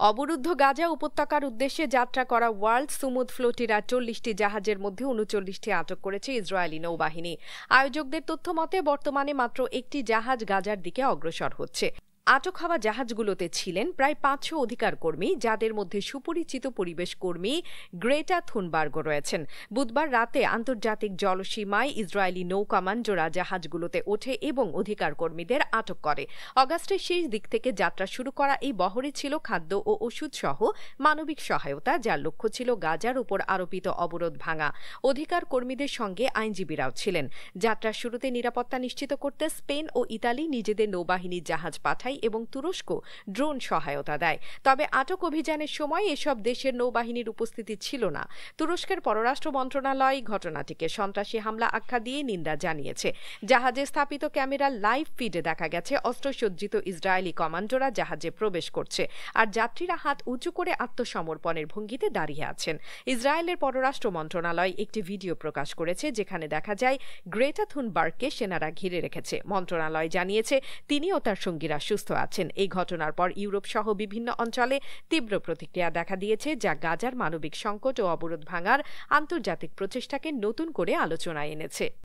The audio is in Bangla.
অবরুদ্ধ গাজা উপত্যকার উদ্দেশ্যে যাত্রা করা ওয়ার্ল্ড সুমুদ ফ্লোটিরার ৪০টি জাহাজের মধ্যে ৩৯টি আটক করেছে ইসরায়েলি নৌবাহিনী। আয়োজকদের তথ্য মতে বর্তমানে মাত্র একটি জাহাজ গাজার দিকে অগ্রসর হচ্ছে। আটক হওয়া জাহাজগুলোতে ছিলেন প্রায় ৫০০ অধিকার কর্মী, যাদের মধ্যে সুপরিচিত পরিবেশ কর্মী গ্রেটা থুনবার্গও রয়েছেন। বুধবার রাতে আন্তর্জাতিক জলসীমায় ইসরায়েলি নৌকামান্ডরা জাহাজগুলোতে ওঠে এবং অধিকার কর্মীদের আটক করে। অগাস্টের শেষ দিক থেকে যাত্রা শুরু করা এই বহরে ছিল খাদ্য ও ওষুধ সহ মানবিক সহায়তা, যার লক্ষ্য ছিল গাজার উপর আরোপিত অবরোধ ভাঙা। অধিকার কর্মীদের সঙ্গে আইনজীবীরাও ছিলেন। যাত্রার শুরুতে নিরাপত্তা নিশ্চিত করতে স্পেন ও ইতালি নিজেদের নৌবাহিনীর জাহাজ পাঠায় এবং তুরস্ক ড্রোন সহায়তা দেয়। তবে আটক অভিযানের সময় এসব দেশের নৌবাহিনীর উপস্থিতি ছিল না। তুরস্কের পররাষ্ট্র মন্ত্রণালয় ঘটনাটিকে সন্ত্রাসী হামলা আখ্যা দিয়ে নিন্দা জানিয়েছে। জাহাজে স্থাপিত ক্যামেরার লাইভ ফিডে দেখা গেছে অস্ত্রসজ্জিত ইসরায়েলি কমান্ডোরা জাহাজে প্রবেশ করছে, আর যাত্রীরা হাত উঁচু করে আত্মসমর্পণের ভঙ্গিতে দাঁড়িয়ে আছেন। ইসরায়েলের পররাষ্ট্র মন্ত্রণালয় একটি ভিডিও প্রকাশ করেছে, যেখানে দেখা যায় গ্রেটা থুনবার্গকে সেনারা ঘিরে রেখেছে। মন্ত্রণালয় জানিয়েছে তিনি ও তার সঙ্গীরা সুস্থ আছেন। এই ঘটনার পর ইউরোপ সহ বিভিন্ন অঞ্চলে তীব্র প্রতিক্রিয়া দেখা দিয়েছে, যা গাজার মানবিক সংকট ও অবরোধ ভাঙার আন্তর্জাতিক প্রচেষ্টাকে নতুন করে আলোচনায় এনেছে।